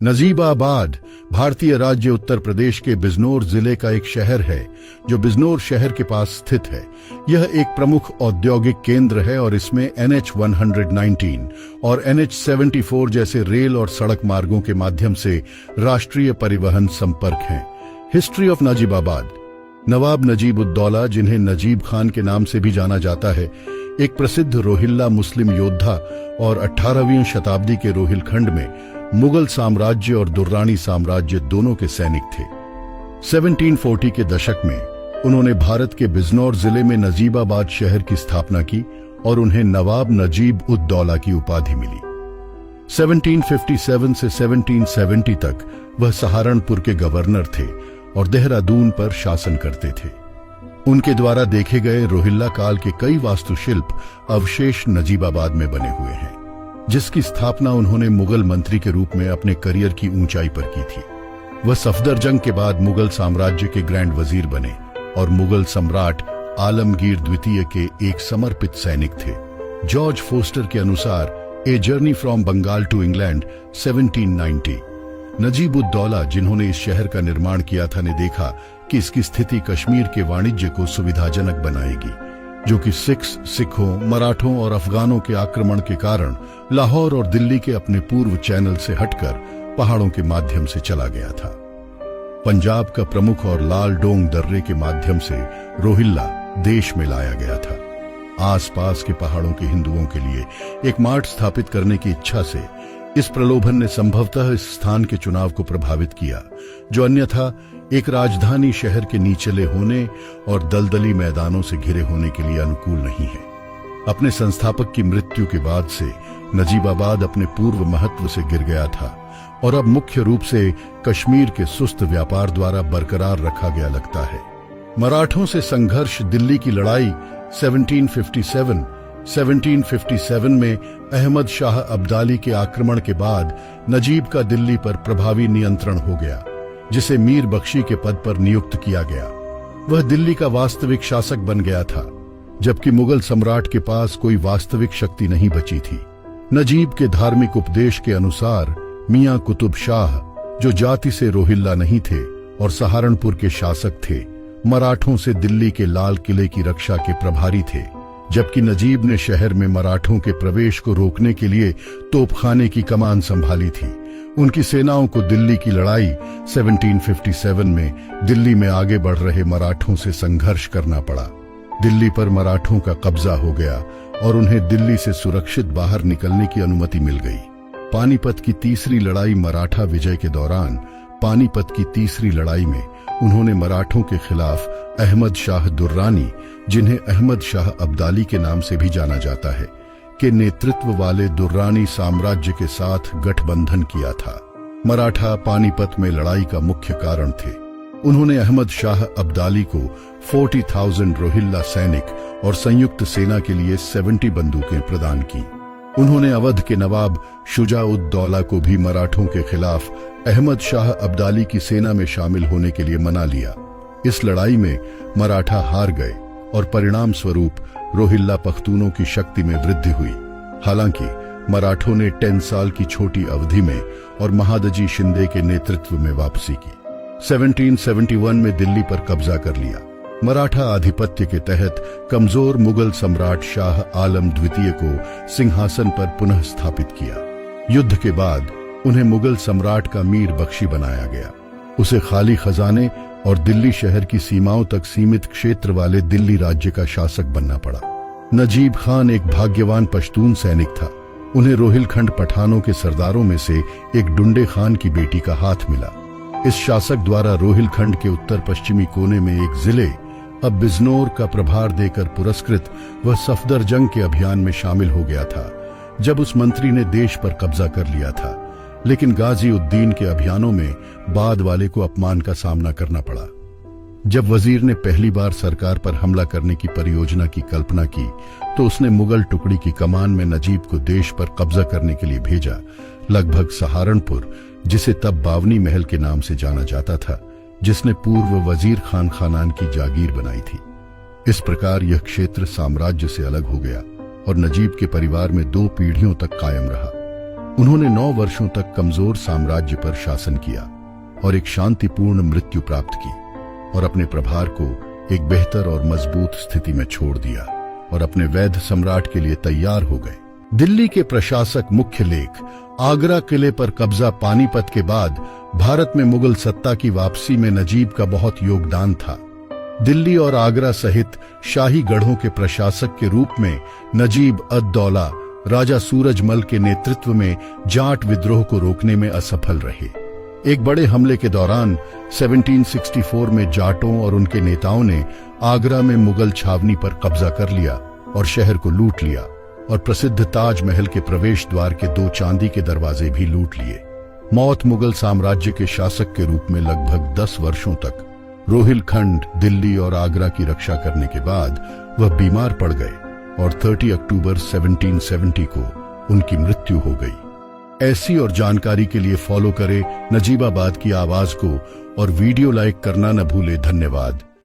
नजीबाबाद भारतीय राज्य उत्तर प्रदेश के बिजनौर जिले का एक शहर है जो बिजनौर शहर के पास स्थित है। यह एक प्रमुख औद्योगिक केंद्र है और इसमें NH-119 और NH-74 जैसे रेल और सड़क मार्गों के माध्यम से राष्ट्रीय परिवहन संपर्क हैं। History of Najibabad. नवाब नजीब-उद-दौला, जिन्हें नजीब खान के नाम से भी जाना जाता है, एक प्रसिद्ध रोहिल्ला मुस्लिम योद्धा और 18वीं शताब्दी के रोहिलखंड में मुगल साम्राज्य और दुर्रानी साम्राज्य दोनों के सैनिक थे। 1740 के दशक में उन्होंने भारत के बिजनौर जिले में नजीबाबाद शहर की स्थापना की और उन्हें नवाब नजीब-उद-दौला की उपाधि मिली। 1757 से 1770 तक वह सहारनपुर के गवर्नर थे और देहरादून पर शासन करते थे। उनके द्वारा देखे गए रोहिल्ला काल के कई वास्तुशिल्प अवशेष नजीबाबाद में बने हुए हैं, जिसकी स्थापना उन्होंने मुगल मंत्री के रूप में अपने करियर की ऊंचाई पर की थी। वह सफदरजंग के बाद मुगल साम्राज्य के ग्रैंड वजीर बने और मुगल सम्राट आलमगीर द्वितीय के एक समर्पित सैनिक थे। जॉर्ज फोस्टर के अनुसार a journey from Bengal to England 1790। Najib ud Daula, जिन्होंने इस शहर का निर्माण किया था, ने देखा कि इसकी स्थिति कश्मीर के वाणिज्य को सुविधाजनक बनाएगी, जो कि सिखों, मराठों और अफगानों के आक्रमण के कारण लाहौर और दिल्ली के अपने पूर्व चैनल से हटकर पहाड़ों के माध्यम से चला गया था। पंजाब का प्रमुख और लाल डोंग दर्रे के माध्यम से रोहिल्ला देश में लाया गया था। आसपास के पहाड़ों के हिंदुओं के लिए एक मार्ट स्थापित करने की इच्छा से इस प्रलोभन ने संभवतः इस स्थान के चुनाव को प्रभावित किया, जो अन्यथा एक राजधानी शहर के नीचले होने और दलदली मैदानों से घिरे होने के लिए अनुकूल नहीं है। अपने संस्थापक की मृत्यु के बाद से नजीबाबाद अपने पूर्व महत्व से गिर गया था और अब मुख्य रूप से कश्मीर के सुस्त व्यापार द्वारा बरकरार रखा गया लगता है। मराठों से संघर्ष। दिल्ली की लड़ाई 1757 में अहमद शाह अब्दाली के आक्रमण के बाद नजीब का दिल्ली पर प्रभावी नियंत्रण हो गया, जिसे मीर बख्शी के पद पर नियुक्त किया गया। वह दिल्ली का वास्तविक शासक बन गया था, जबकि मुगल सम्राट के पास कोई वास्तविक शक्ति नहीं बची थी। नजीब के धार्मिक उपदेश के अनुसार मियां कुतुब शाह, जो जाति से रोहिल्ला नहीं थे और सहारनपुर के शासक थे, मराठों से दिल्ली के लाल किले की रक्षा के प्रभारी थे, जबकि नजीब ने शहर में मराठों के प्रवेश को रोकने के लिए तोपखाने की कमान संभाली थी। उनकी सेनाओं को दिल्ली की लड़ाई 1757 में दिल्ली में आगे बढ़ रहे मराठों से संघर्ष करना पड़ा। दिल्ली पर मराठों का कब्जा हो गया और उन्हें दिल्ली से सुरक्षित बाहर निकलने की अनुमति मिल गई। पानीपत की तीसरी लड़ाई। मराठा विजय के दौरान पानीपत की तीसरी लड़ाई में उन्होंने मराठों के खिलाफ अहमद शाह दुर्रानी, जिन्हें अहमद शाह अब्दाली के नाम से भी जाना जाता है, के नेतृत्व वाले दुर्रानी साम्राज्य के साथ गठबंधन किया था। मराठा पानीपत में लड़ाई का मुख्य कारण थे। उन्होंने अहमद शाह अब्दाली को 40,000 रोहिल्ला सैनिक और संयुक्त सेना के लिए 70 बंदूकें प्रदान की। उन्होंने अवध के नवाब शुजा-उद-दौला को भी मराठों के खिलाफ अहमद शाह अब्दाली की सेना में शामिल होने के लिए मना लिया। इस लड़ाई में मराठा हार गए और परिणाम स्वरूप रोहिल्ला पख्तूनों की शक्ति में वृद्धि हुई। हालांकि मराठों ने 10 साल की छोटी अवधि में और महादजी शिंदे के नेतृत्व में वापसी की। 1771 में दिल्ली पर कब्जा कर लिया। मराठा आधिपत्य के तहत कमजोर मुगल सम्राट शाह आलम द्वितीय को सिंहासन पर पुनः स्थापित किया। युद्ध के बाद उन्हें मुगल सम्राट का मीर बख्शी बनाया गया। उसे खाली खजाने और दिल्ली शहर की सीमाओं तक सीमित क्षेत्र वाले दिल्ली राज्य का शासक बनना पड़ा। नजीब खान एक भाग्यवान पश्तून सैनिक था। उन्हें रोहिलखंड पठानों के सरदारों में से एक डुंडे खान की बेटी का हाथ मिला। इस शासक द्वारा रोहिलखंड के उत्तर पश्चिमी कोने में एक जिले, अब बिजनौर, का प्रभार देकर पुरस्कृत वह सफदरजंग के अभियान में शामिल हो गया था, जब उस मंत्री ने देश पर कब्जा कर लिया था। लेकिन गाजी उद्दीन के अभियानों में बाद वाले को अपमान का सामना करना पड़ा। जब वजीर ने पहली बार सरकार पर हमला करने की परियोजना की कल्पना की, तो उसने मुगल टुकड़ी की कमान में नजीब को देश पर कब्जा करने के लिए भेजा, लगभग सहारनपुर, जिसे तब बावनी महल के नाम से जाना जाता था, जिसने पूर्व वजीर खान खानान की जागीर बनाई थी। इस प्रकार यह क्षेत्र साम्राज्य से अलग हो गया और नजीब के परिवार में 2 पीढ़ियों तक कायम रहा। उन्होंने 9 वर्षों तक कमजोर साम्राज्य पर शासन किया और एक शांतिपूर्ण मृत्यु प्राप्त की और अपने प्रभार को एक बेहतर और मजबूत स्थिति में छोड़ दिया और अपने वैध सम्राट के लिए तैयार हो गए। दिल्ली के प्रशासक मुख्य लेख। आगरा किले पर कब्जा। पानीपत के बाद भारत में मुगल सत्ता की वापसी में नजीब का बहुत योगदान था। दिल्ली और आगरा सहित शाही गढ़ों के प्रशासक के रूप में नजीब अद-दौला राजा सूरजमल के नेतृत्व में जाट विद्रोह को रोकने में असफल रहे। एक बड़े हमले के दौरान 1764 में जाटों और उनके नेताओं ने आगरा में मुगल छावनी पर कब्जा कर लिया और शहर को लूट लिया और प्रसिद्ध ताजमहल के प्रवेश द्वार के 2 चांदी के दरवाजे भी लूट लिए। मौत। मुगल साम्राज्य के शासक के रूप में लगभग 10 वर्षों तक रोहिलखंड, दिल्ली और आगरा की रक्षा करने के बाद वह बीमार पड़ गए और 30 अक्टूबर 1770 को उनकी मृत्यु हो गई। ऐसी और जानकारी के लिए फॉलो करें नजीबाबाद की आवाज को और वीडियो लाइक करना न भूले। धन्यवाद।